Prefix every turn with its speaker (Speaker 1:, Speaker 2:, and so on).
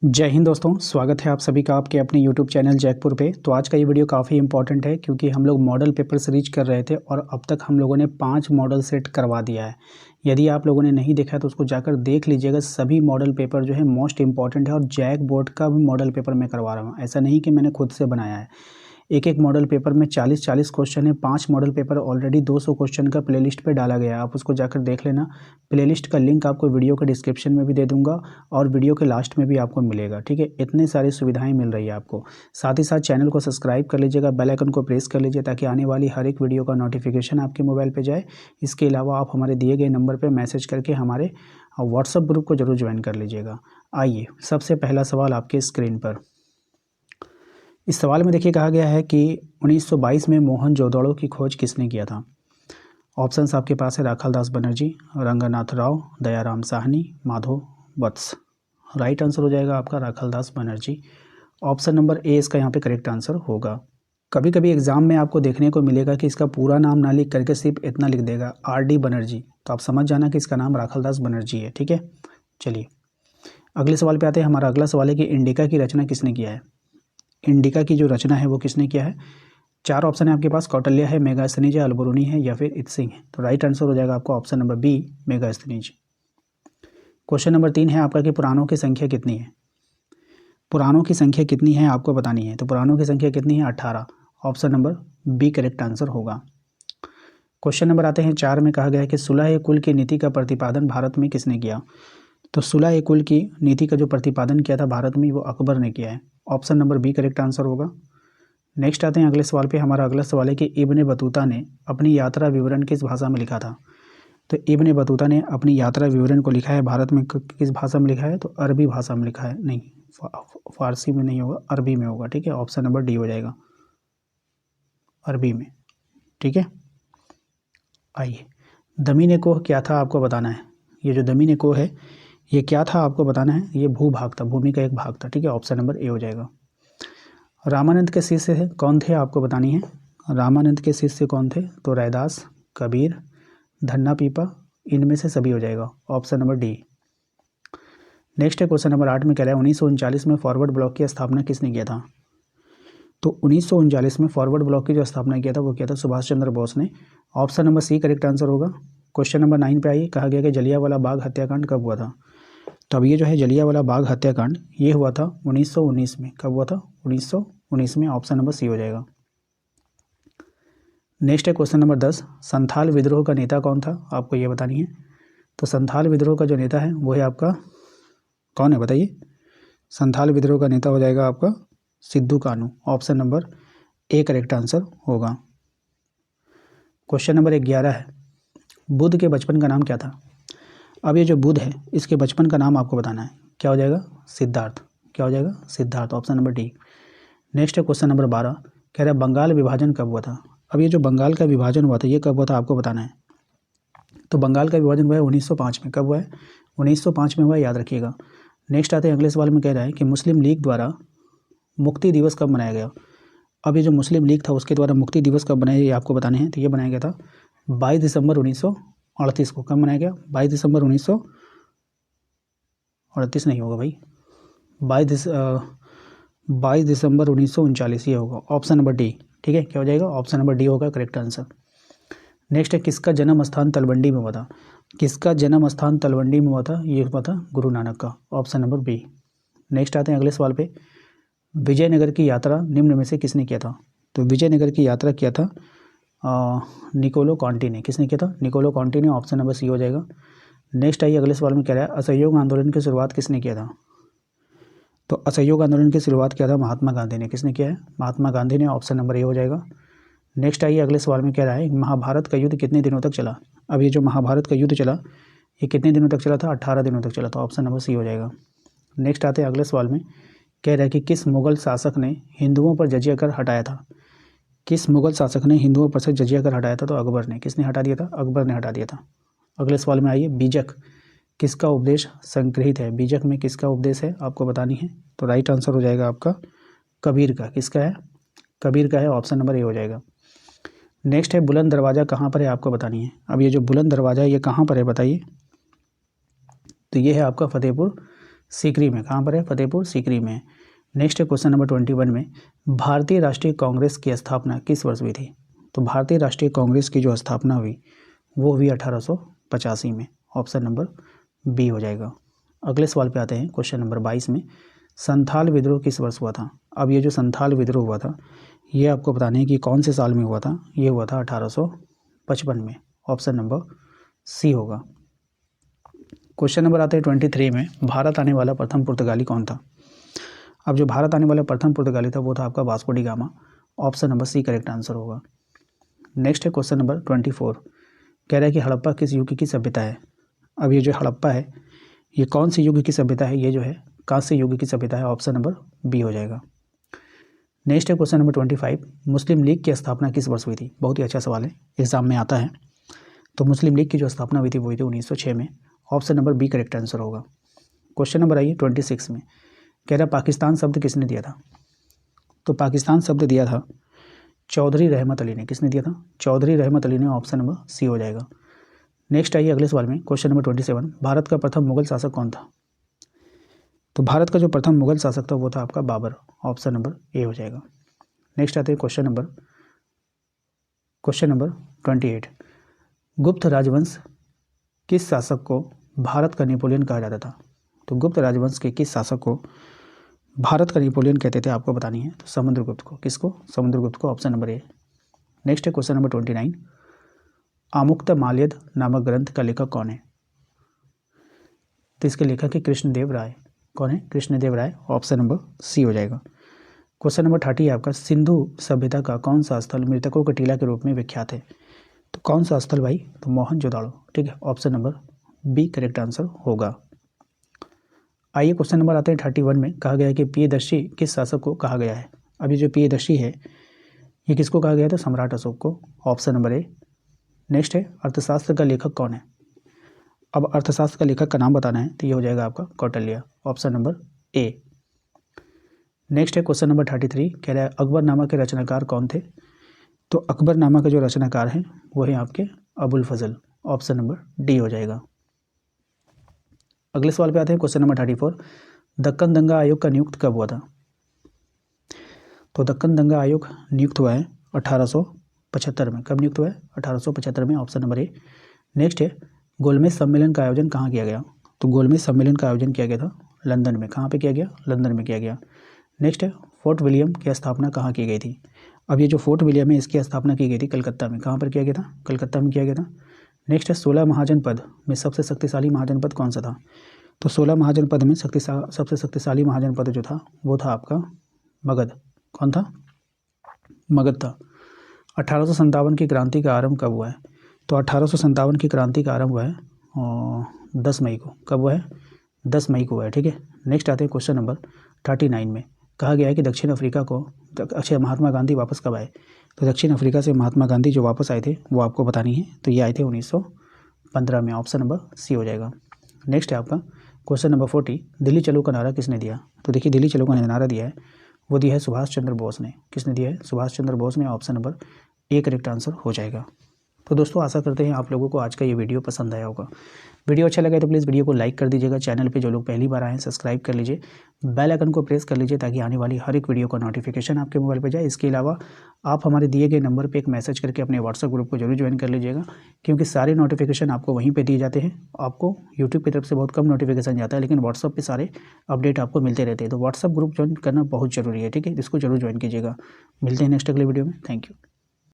Speaker 1: जय हिंद दोस्तों, स्वागत है आप सभी का आपके अपने YouTube चैनल जैकपुर पे। तो आज का ये वीडियो काफ़ी इंपॉर्टेंट है क्योंकि हम लोग मॉडल पेपर सीरीज कर रहे थे और अब तक हम लोगों ने 5 मॉडल सेट करवा दिया है। यदि आप लोगों ने नहीं देखा है तो उसको जाकर देख लीजिएगा। सभी मॉडल पेपर जो है मोस्ट इंपॉर्टेंट है और जैक बोर्ड का भी मॉडल पेपर मैं करवा रहा हूँ। ऐसा नहीं कि मैंने खुद से बनाया है। एक मॉडल पेपर में 40-40 क्वेश्चन है। 5 मॉडल पेपर ऑलरेडी 200 क्वेश्चन का प्लेलिस्ट पे डाला गया है, आप उसको जाकर देख लेना। प्लेलिस्ट का लिंक आपको वीडियो के डिस्क्रिप्शन में भी दे दूंगा और वीडियो के लास्ट में भी आपको मिलेगा। ठीक है, इतनी सारी सुविधाएं मिल रही है आपको। साथ ही साथ चैनल को सब्सक्राइब कर लीजिएगा, बेल आइकन को प्रेस कर लीजिए ताकि आने वाली हर एक वीडियो का नोटिफिकेशन आपके मोबाइल पर जाए। इसके अलावा आप हमारे दिए गए नंबर पर मैसेज करके हमारे व्हाट्सअप ग्रुप को जरूर ज्वाइन कर लीजिएगा। आइए, सबसे पहला सवाल आपके स्क्रीन पर। इस सवाल में देखिए कहा गया है कि 1922 में मोहनजोदड़ो की खोज किसने किया था। ऑप्शंस आपके पास है राखालदास बनर्जी, रंगनाथ राव, दयाराम साहनी, माधव वत्स। राइट आंसर हो जाएगा आपका राखालदास बनर्जी। ऑप्शन नंबर ए इसका यहाँ पे करेक्ट आंसर होगा। कभी कभी एग्जाम में आपको देखने को मिलेगा कि इसका पूरा नाम ना लिख करके सिर्फ इतना लिख देगा RD बनर्जी, तो आप समझ जाना कि इसका नाम राखालदास बनर्जी है। ठीक है, चलिए अगले सवाल पे आते हैं। हमारा अगला सवाल है कि इंडिका की रचना किसने किया है। इंडिका की जो रचना है वो किसने किया है। 4 ऑप्शन है आपके पास, कौटिल्य है, मेगास्थनीज है, अलबरूनी है या फिर इत्सिंग है। तो राइट आंसर हो जाएगा आपका option number B, Megasthenes. Question number 3 है आपका कि पुराणों की संख्या कितनी है। पुराणों की संख्या कितनी है आपको बतानी है। तो पुराणों की संख्या कितनी है, 18। Option number B correct answer होगा। क्वेश्चन नंबर आते हैं 4 में कहा गया है कि सुलह कुल की नीति का प्रतिपादन भारत में किसने किया। तो सुलह कुल की नीति का जो प्रतिपादन किया था भारत में वो अकबर ने किया है। Option number B correct answer होगा। नेक्स्ट आते हैं अगले सवाल पे। हमारा अगला सवाल है कि इब्ने बतूता ने अपनी यात्रा विवरण किस भाषा में लिखा था। तो इब्ने बतूता ने अपनी यात्रा विवरण को लिखा है भारत में किस भाषा में लिखा है। तो अरबी भाषा में लिखा है, नहीं फारसी में नहीं होगा, अरबी में होगा। ठीक है, ऑप्शन नंबर डी हो जाएगा, अरबी में। ठीक है, आइए दमीने कोह क्या था आपको बताना है। ये जो दमीने कोह है ये क्या था आपको बताना है। ये भूभाग था, भूमि का एक भाग था। ठीक है, ऑप्शन नंबर ए हो जाएगा। रामानंद के शिष्य कौन थे आपको बतानी है। रामानंद के शिष्य कौन थे। तो रैदास, कबीर, धन्ना पीपा, इनमें से सभी हो जाएगा, ऑप्शन नंबर डी। नेक्स्ट है क्वेश्चन नंबर 8 में कह रहा है 1939 में फॉरवर्ड ब्लॉक की स्थापना किसने किया था। तो 1939 में फॉरवर्ड ब्लॉक की जो स्थापना किया था वो किया था सुभाष चंद्र बोस ने। Option number C correct answer होगा। क्वेश्चन नंबर 9 पे आइए, कहा गया कि जलियांवाला बाग हत्याकांड कब हुआ था। तो अब ये जो है जलियांवाला बाग हत्याकांड ये हुआ था 1919 में। कब हुआ था, 1919 में। ऑप्शन नंबर सी हो जाएगा। नेक्स्ट है क्वेश्चन नंबर 10, संथाल विद्रोह का नेता कौन था आपको ये बतानी है। तो संथाल विद्रोह का जो नेता है वो है आपका कौन है बताइए। संथाल विद्रोह का नेता हो जाएगा आपका Sidhu Kanu. Option number A correct answer होगा। क्वेश्चन नंबर 11 है, बुद्ध के बचपन का नाम क्या था। अब ये जो बुद्ध है इसके बचपन का नाम आपको बताना है। क्या हो जाएगा, सिद्धार्थ। क्या हो जाएगा, Siddharth, option number D. Next है क्वेश्चन नंबर 12, कह रहा है बंगाल विभाजन कब हुआ था। अब ये जो बंगाल का विभाजन हुआ था ये कब हुआ था आपको बताना है। तो बंगाल का विभाजन हुआ है 1905 में। कब हुआ है, 1905 में हुआ है, याद रखिएगा। नेक्स्ट आते हैं अगले सवाल में, कह रहा है कि मुस्लिम लीग द्वारा मुक्ति दिवस कब मनाया गया। अब ये जो मुस्लिम लीग था उसके द्वारा मुक्ति दिवस कब बनाया ये आपको बताने हैं। तो ये बनाया गया था 22 दिसंबर 1938 को। कब मनाया गया, 22 दिसंबर 1938 नहीं होगा भाई, 22 दिसंबर 1939 ये होगा, ऑप्शन नंबर डी। ठीक है, क्या हो जाएगा, ऑप्शन नंबर डी होगा करेक्ट आंसर। नेक्स्ट है किसका जन्म स्थान तलवंडी में हुआ था। किसका जन्म स्थान तलवंडी में हुआ था, ये हुआ था गुरु नानक का, ऑप्शन नंबर बी। नेक्स्ट आते हैं अगले सवाल पे, विजयनगर की यात्रा निम्न में से किसने किया था। तो विजयनगर की यात्रा किया था निकोलो कॉन्टी ने। किसने किया था, निकोलो कॉन्टी ने, ऑप्शन नंबर सी हो जाएगा। नेक्स्ट आइए अगले सवाल में कह रहा है असहयोग आंदोलन की शुरुआत किसने किया था। तो असहयोग आंदोलन की शुरुआत किया था महात्मा गांधी ने। किसने किया है, महात्मा गांधी ने, ऑप्शन नंबर ए हो जाएगा। नेक्स्ट आइए अगले सवाल में कह रहा है महाभारत का युद्ध कितने दिनों तक चला। अब ये जो महाभारत का युद्ध चला ये कितने दिनों तक चला था, 18 दिनों तक चला था, ऑप्शन नंबर सी हो जाएगा। नेक्स्ट आते हैं अगले सवाल में, कह रहा है कि किस मुगल शासक ने हिंदुओं पर जजिया कर हटाया था। किस मुगल शासक ने हिंदुओं पर से जजिया कर हटाया था। तो अकबर ने। किसने हटा दिया था, अकबर ने हटा दिया था। अगले सवाल में आइए, बीजक किसका उपदेश संग्रहित है। बीजक में किसका उपदेश है आपको बतानी है। तो राइट आंसर हो जाएगा आपका कबीर का। किसका है, कबीर का है, ऑप्शन नंबर ए हो जाएगा। नेक्स्ट है बुलंद दरवाज़ा कहाँ पर है आपको बतानी है। अब ये जो बुलंद दरवाज़ा है ये कहाँ पर है बताइए। तो ये है आपका फतेहपुर सीकरी में। कहाँ पर है? फतेहपुर सीकरी में। नेक्स्ट है क्वेश्चन नंबर 21 में, भारतीय राष्ट्रीय कांग्रेस की स्थापना किस वर्ष हुई थी? तो भारतीय राष्ट्रीय कांग्रेस की जो स्थापना हुई वो हुई 1885 में। ऑप्शन नंबर बी हो जाएगा। अगले सवाल पे आते हैं क्वेश्चन नंबर 22 में, संथाल विद्रोह किस वर्ष हुआ था? अब ये जो संथाल विद्रोह हुआ था ये आपको बताने है कि कौन से साल में हुआ था। ये हुआ था 1855 में। ऑप्शन नंबर सी होगा। क्वेश्चन नंबर आते हैं 23 में, भारत आने वाला प्रथम पुर्तगाली कौन था? अब जो भारत आने वाला प्रथम पुर्तगाली था वो था आपका Vasco da Gama. Option number C correct answer होगा। नेक्स्ट है क्वेश्चन नंबर 24, कह रहा है कि हड़प्पा किस युग की सभ्यता है? अब ये जो हड़प्पा है ये कौन सी युग की सभ्यता है? ये जो है कांस्य युग की सभ्यता है। ऑप्शन नंबर बी हो जाएगा। नेक्स्ट है क्वेश्चन नंबर 25, मुस्लिम लीग की स्थापना किस वर्ष हुई थी? बहुत ही अच्छा सवाल है, एग्जाम में आता है। तो मुस्लिम लीग की जो स्थापना हुई थी वो हुई थी 1906 में। Option number B correct answer होगा। क्वेश्चन नंबर आइए 26 में, कह रहा पाकिस्तान शब्द किसने दिया था? तो पाकिस्तान शब्द दिया था चौधरी रहमत अली ने। किसने दिया था? चौधरी रहमत अली ने। ऑप्शन नंबर सी हो जाएगा। नेक्स्ट आइए अगले सवाल में, क्वेश्चन नंबर 27, भारत का प्रथम मुगल शासक कौन था? तो भारत का जो प्रथम मुगल शासक था वो था आपका बाबर। ऑप्शन नंबर ए हो जाएगा। नेक्स्ट आते हैं क्वेश्चन नंबर 28, गुप्त राजवंश किस शासक को भारत का नेपोलियन कहा जाता था? तो गुप्त राजवंश के किस शासक को भारत का नेपोलियन कहते थे? आपको बतानी है। तो समुद्रगुप्त को। किसको? समुद्रगुप्त को। ऑप्शन नंबर ए। नेक्स्ट है क्वेश्चन नंबर 29, आमुक्तमाल्यद नामक ग्रंथ का लेखक कौन है? तो इसके लेखक है कृष्णदेव राय। कौन है? कृष्णदेव राय। ऑप्शन नंबर सी हो जाएगा। क्वेश्चन नंबर 30 आपका, सिंधु सभ्यता का कौन सा स्थल मृतकों के टीला के रूप में विख्यात है? तो कौन सा स्थल भाई? तो मोहनजोदाड़ो। ठीक है, option number B correct answer होगा। आइए क्वेश्चन नंबर आते हैं 31 में, कहा गया है कि प्रियदर्शी किस शासक को कहा गया है? अब ये जो प्रियदर्शी है ये किसको कहा गया था? सम्राट अशोक को। ऑप्शन नंबर ए। नेक्स्ट है, अर्थशास्त्र का लेखक कौन है? अब अर्थशास्त्र का लेखक का नाम बताना है तो ये हो जाएगा आपका कौटिल्य। ऑप्शन नंबर ए। नेक्स्ट है क्वेश्चन नंबर 33, कह रहा है अकबरनामा के रचनाकार कौन थे? तो अकबरनामा के जो रचनाकार हैं वो है आपके अबुल फजल। ऑप्शन नंबर डी हो जाएगा। अगले सवाल पे आते हैं क्वेश्चन नंबर 34, दक्कन दंगा आयोग का नियुक्त कब हुआ था? तो दक्कन दंगा आयोग नियुक्त हुआ है 1875 में। कब नियुक्त हुआ है? 1875 में। ऑप्शन नंबर ए। नेक्स्ट है, गोलमेज सम्मेलन का आयोजन कहाँ किया गया? तो गोलमेज सम्मेलन का आयोजन किया गया था लंदन में। कहाँ पे किया गया? लंदन में किया गया। नेक्स्ट है, फोर्ट विलियम की स्थापना कहाँ की गई थी? अब ये जो फोर्ट विलियम है इसकी स्थापना की गई थी कलकत्ता में। कहाँ पर किया गया था? कलकत्ता में किया गया था। नेक्स्ट है, 16 महाजनपद में सबसे शक्तिशाली महाजनपद कौन सा था? तो 16 महाजनपद में सबसे शक्तिशाली महाजनपद जो था वो था आपका मगध। कौन था? मगध था। 1857 की क्रांति का आरंभ कब हुआ है? तो 1857 की क्रांति का आरंभ हुआ है 10 मई को। कब हुआ है? 10 मई को हुआ है। ठीक है। नेक्स्ट आते हैं क्वेश्चन नंबर 39 में, कहा गया है कि दक्षिण अफ्रीका को महात्मा गांधी वापस कब आए? तो दक्षिण अफ्रीका से महात्मा गांधी जो वापस आए थे वो आपको बतानी है। तो ये आए थे 1915 में। ऑप्शन नंबर सी हो जाएगा। नेक्स्ट है आपका क्वेश्चन नंबर 40, दिल्ली चलो का नारा किसने दिया? तो देखिए दिल्ली चलो का नारा दिया है वो दिया है सुभाष चंद्र बोस ने। किसने दिया है? सुभाष चंद्र बोस ने। Option number A correct answer हो जाएगा। तो दोस्तों आशा करते हैं आप लोगों को आज का ये वीडियो पसंद आया होगा। वीडियो अच्छा लगा तो प्लीज़ वीडियो को लाइक कर दीजिएगा। चैनल पे जो लोग पहली बार आए हैं सब्सक्राइब कर लीजिए, बेल आइकन को प्रेस कर लीजिए ताकि आने वाली हर एक वीडियो का नोटिफिकेशन आपके मोबाइल पे जाए। इसके अलावा आप हमारे दिए गए नंबर पे एक मैसेज करके अपने व्हाट्सएप ग्रुप को जरूर ज्वाइन कर लीजिएगा, क्योंकि सारे नोटिफिकेशन आपको वहीं पर दिए जाते हैं। आपको यूट्यूब की तरफ से बहुत कम नोटिफिकेशन जाता है, लेकिन व्हाट्सअप पर सारे अपडेट आपको मिलते रहते हैं। तो व्हाट्सअप ग्रुप ज्वाइन करना बहुत जरूरी है। ठीक है, इसको जरूर ज्वाइन कीजिएगा। मिलते हैं नेक्स्ट अगले वीडियो में। Thank you.